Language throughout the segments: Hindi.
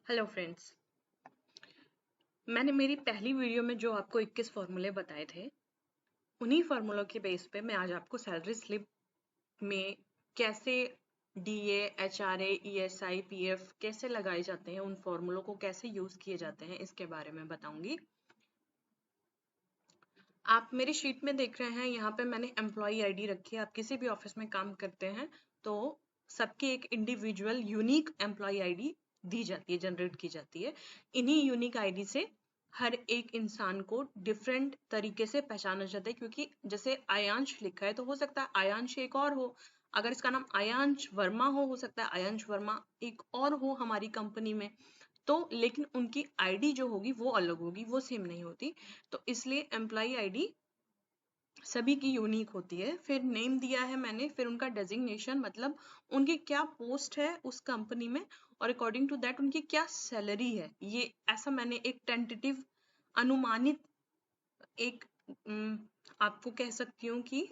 Hello friends. मैंने मेरी पहली वीडियो में जो आपको 21 फॉर्मूले बताए थे, उन्हीं फॉर्मूलों के बेस पे मैं आज आपको सैलरी स्लिप में कैसे डीए, एचआरए, ईएसआई, पीएफ कैसे लगाए जाते हैं, उन फॉर्मूलों को कैसे यूज किए जाते हैं, इसके बारे में बताऊंगी। आप मेरी शीट में देख रहे हैं, यहाँ पे मैंने एम्प्लॉय आईडी रखी है। आप किसी भी ऑफिस में काम करते हैं तो सबकी एक इंडिविजुअल यूनिक एम्प्लॉय आईडी दी जाती है, जनरेट की जाती है। इन्हीं यूनिक आईडी से हर एक इंसान को डिफरेंट तरीके से पहचाना जाता है, क्योंकि जैसे आयांश लिखा है तो हो सकता है आयांश एक और हो। अगर इसका नाम आयांश वर्मा हो सकता है आयांश वर्मा एक और हो हमारी कंपनी में। तो लेकिन उनकी आईडी जो होगी वो अलग होगी, वो सेम नहीं होती। तो इसलिए एम्प्लॉय आईडी सभी की यूनिक होती है। फिर नेम दिया है मैंने, फिर उनका डेजिग्नेशन, मतलब उनकी क्या पोस्ट है उस कंपनी में, और अकॉर्डिंग टू दैट उनकी क्या सैलरी है। ये ऐसा मैंने एक टेंटेटिव अनुमानित एक आपको कह सकती हूँ कि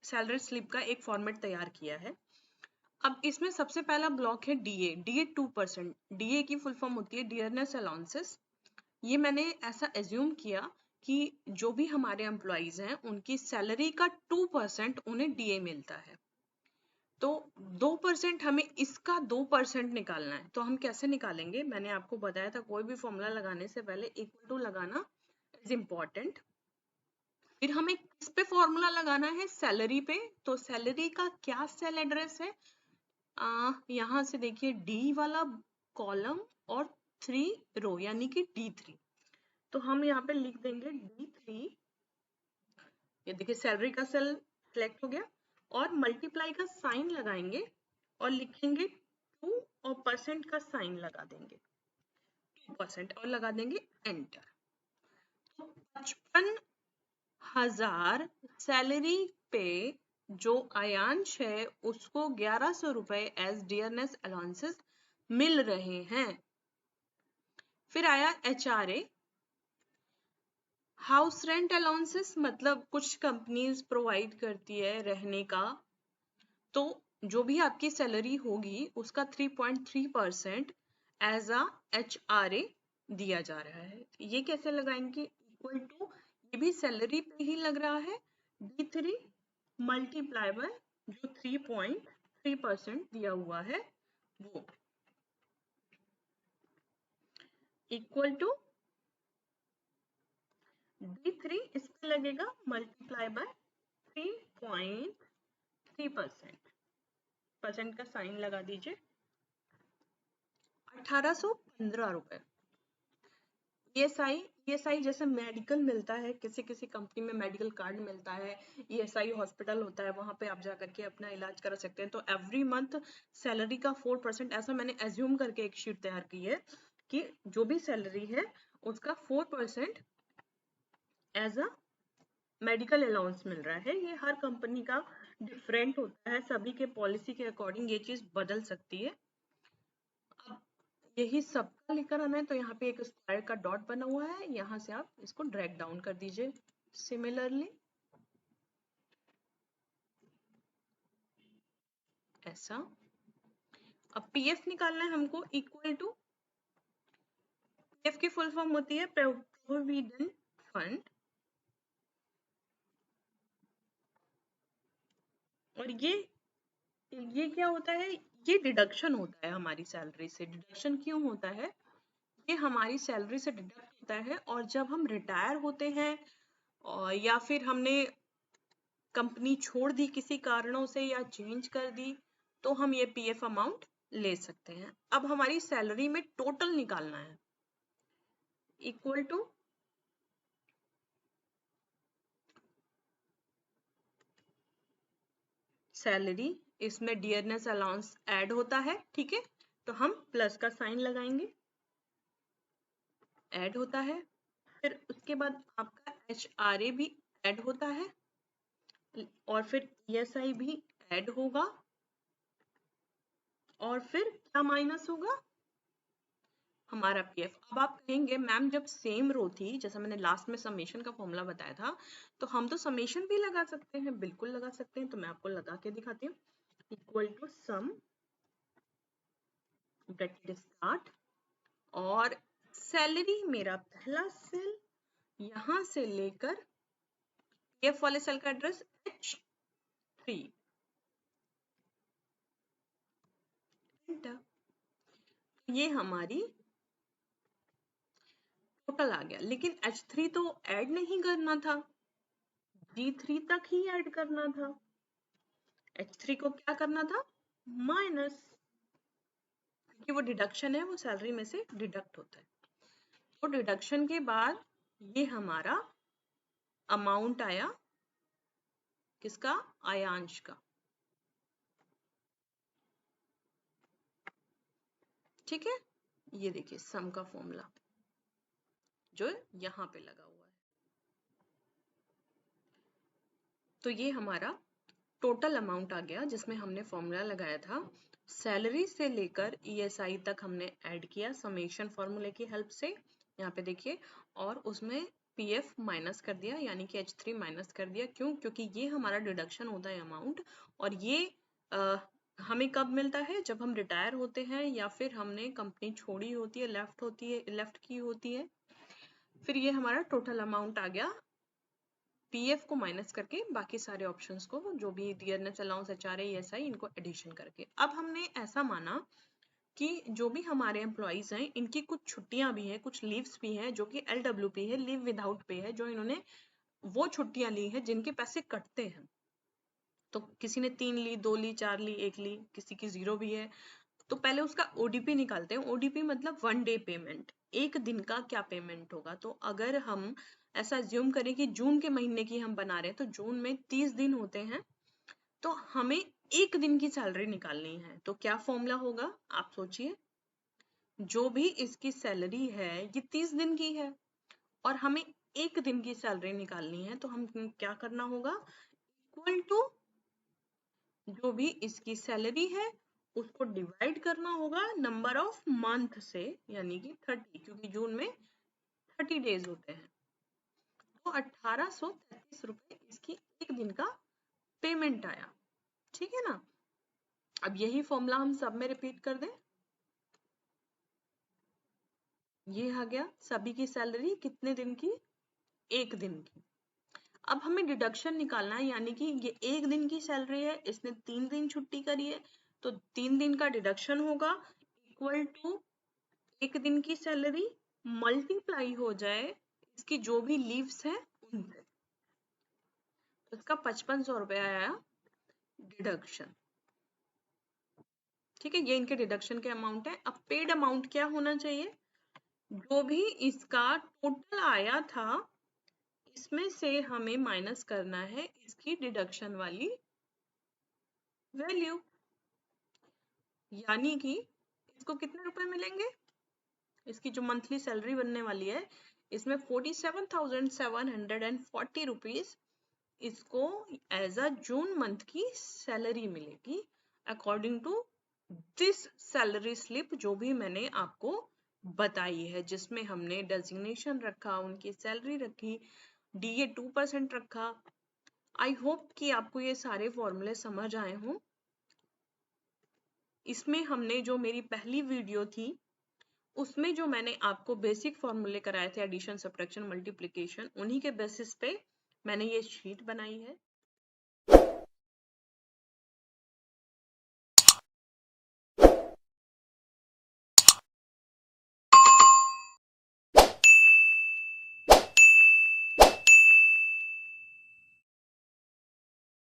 सैलरी स्लिप का एक फॉर्मेट तैयार किया है। अब इसमें सबसे पहला ब्लॉक है डीए। डीए 2%। डीए की फुल फॉर्म होती है डियरनेस अलाउंसेस। ये मैंने ऐसा एज्यूम किया कि जो भी हमारे एम्प्लॉइज हैं उनकी सैलरी का 2% उन्हें डीए मिलता है। तो 2% हमें इसका 2% निकालना है। तो हम कैसे निकालेंगे, मैंने आपको बताया था कोई भी फॉर्मूला लगाने से पहले इक्वल टू लगाना इज इम्पॉर्टेंट। फिर हमें किस पे फॉर्मूला लगाना है, सैलरी पे। तो सैलरी का क्या सेल एड्रेस है, यहाँ से देखिए डी वाला कॉलम और 3 रो यानी कि D3। तो हम यहाँ पे लिख देंगे D3। ये देखिए सैलरी का सेल सिलेक्ट हो गया, और मल्टीप्लाई का साइन लगाएंगे और लिखेंगे 2 और परसेंट का साइन लगा देंगे, 2% और लगा देंगे एंटर। तो 55,000 सैलरी पे जो आयांश है उसको 1100 रुपए एज डियरनेस अलाउंसेस मिल रहे हैं। फिर आया एचआरए, हाउस रेंट अलाउंसेस, मतलब कुछ कंपनीज प्रोवाइड करती है रहने का। तो जो भी आपकी सैलरी होगी उसका 3.3% एज अ एचआरए दिया जा रहा है। ये कैसे लगाएंगे, इक्वल टू, ये भी सैलरी पे ही लग रहा है, D3 मल्टीप्लाई बाय जो 3.3% दिया हुआ है वो, इक्वल टू D3 इस पे लगेगा मल्टीप्लाई बाय 3.3%। परसेंट का साइन लगा दीजिए, 1815 रुपए। ईएसआई जैसे मेडिकल मिलता है, किसी किसी कंपनी में मेडिकल कार्ड मिलता है, ईएसआई हॉस्पिटल होता है, वहां पे आप जा करके अपना इलाज करा सकते हैं। तो एवरी मंथ सैलरी का 4%, ऐसा मैंने एज्यूम करके एक शीट तैयार की है कि जो भी सैलरी है उसका 4% एज अ मेडिकल अलाउंस मिल रहा है। ये हर कंपनी का डिफरेंट होता है, सभी के पॉलिसी के अकॉर्डिंग ये चीज बदल सकती है। अब यही सबका लेकर आना है, तो यहाँ पे एक स्क्वायर का डॉट बना हुआ है, यहाँ से आप इसको ड्रैग डाउन कर दीजिए सिमिलरली ऐसा। अब पीएफ निकालना है हमको, इक्वल टू, पीएफ की फुल फॉर्म होती है प्रोविडेंट फंड, और ये क्या होता है, ये डिडक्शन होता है हमारी सैलरी से। डिडक्शन क्यों होता है, ये हमारी सैलरी से डिडक्ट होता है, और जब हम रिटायर होते हैं और या फिर हमने कंपनी छोड़ दी किसी कारणों से या चेंज कर दी, तो हम ये पीएफ अमाउंट ले सकते हैं। अब हमारी सैलरी में टोटल निकालना है, इक्वल टू सैलरी, इसमें डियरनेस अलाउंस ऐड होता है, ठीक है। तो हम प्लस का साइन लगाएंगे, ऐड होता है। फिर उसके बाद आपका एचआरए भी ऐड होता है, और फिर ईएसआई भी ऐड होगा, और फिर क्या माइनस होगा, हमारा पीएफ। अब आप कहेंगे मैम जब सेम रो थी, जैसा मैंने लास्ट में समेशन का फॉर्मूला बताया था, तो हम तो समेशन भी लगा सकते हैं। बिल्कुल लगा सकते हैं, तो मैं आपको लगा के दिखाती हूँ। Equal to sum bracket start और सैलरी मेरा पहला सेल, यहां से लेकर पीएफ वाले सेल का एड्रेस H3, ये हमारी टोटल आ गया। लेकिन H3 तो ऐड नहीं करना था, G3 तक ही ऐड करना था। H3 को क्या करना था, माइनस, क्योंकि वो डिडक्शन है, वो सैलरी में से डिडक्ट होता है। तो डिडक्शन के बाद ये हमारा अमाउंट आया, किसका, आयांश का। ठीक है, ये देखिए सम का फॉर्मूला जो यहाँ पे लगा हुआ है। तो ये हमारा टोटल अमाउंट आ गया जिसमें हमने फॉर्मूला लगाया था। सैलरी से लेकर ईएसआई तक हमने ऐड किया समेशन फॉर्मूले की हेल्प से, यहाँ पे देखिए, और उसमें पीएफ माइनस कर दिया, यानी कि H3 माइनस कर दिया। क्यों, क्योंकि ये हमारा डिडक्शन होता है अमाउंट, और ये हमें कब मिलता है, जब हम रिटायर होते हैं या फिर हमने कंपनी छोड़ी होती है, लेफ्ट की होती है। फिर ये हमारा टोटल अमाउंट आ गया, पीएफ को माइनस करके बाकी सारे ऑप्शंस को, जो भी डियरनेस अलाउंस, एचआरए, ईएसआई, इनको एडिशन करके। अब हमने ऐसा माना कि जो भी हमारे एम्प्लॉइज हैं इनकी कुछ छुट्टियां भी हैं, कुछ लीव्स भी हैं जो कि LWP है, लीव विदाउट पे है, जो इन्होंने वो छुट्टियां ली हैं जिनके पैसे कटते हैं। तो किसी ने 3 ली, 2 ली, 4 ली, 1 ली, किसी की 0 भी है। तो पहले उसका ओडीपी निकालते हैं। ओडीपी मतलब 1 डे पेमेंट, एक दिन का क्या पेमेंट होगा। तो अगर हम ऐसा ज्यूम करें कि जून के महीने की हम बना रहे हैं, तो जून में 30 दिन होते हैं, तो हमें एक दिन की सैलरी निकालनी है। तो क्या फॉर्मूला होगा, आप सोचिए। जो भी इसकी सैलरी है ये 30 दिन की है और हमें एक दिन की सैलरी निकालनी है, तो हम क्या करना होगा, इक्वल टू जो भी इसकी सैलरी है उसको डिवाइड करना होगा नंबर ऑफ मंथ से, यानी कि 30, क्योंकि जून में 30 डेज होते हैं। तो 1833 रुपए इसकी एक दिन का पेमेंट आया। ठीक है ना। अब यही फॉर्मूला हम सब में रिपीट कर दें। ये आ गया सभी की सैलरी कितने दिन की, एक दिन की। अब हमें डिडक्शन निकालना है, यानी कि ये एक दिन की सैलरी है, इसने 3 दिन छुट्टी करी है, तो 3 दिन का डिडक्शन होगा इक्वल टू एक दिन की सैलरी मल्टीप्लाई हो जाए इसकी जो भी लीव्स हैं उनसे। तो इसका 5500 रुपया आया डिडक्शन। ठीक है, ये इनके डिडक्शन के अमाउंट है। अब पेड अमाउंट क्या होना चाहिए, जो भी इसका टोटल आया था इसमें से हमें माइनस करना है इसकी डिडक्शन वाली वैल्यू, यानी कि इसको कितने रुपए मिलेंगे, इसकी जो मंथली सैलरी बनने वाली है इसमें 47,740 रुपीज इसको एज अ जून मंथ की सैलरी मिलेगी, according to this salary slip जो भी मैंने आपको बताई है, जिसमें हमने डेजिग्नेशन रखा, उनकी सैलरी रखी, डीए 2% रखा। आई होप कि आपको ये सारे फॉर्मूले समझ आए हों। इसमें हमने जो मेरी पहली वीडियो थी उसमें जो मैंने आपको बेसिक फॉर्मूले कराए थे, एडिशन, सब्ट्रैक्शन, मल्टीप्लिकेशन, उन्हीं के बेसिस पे मैंने ये शीट बनाई है।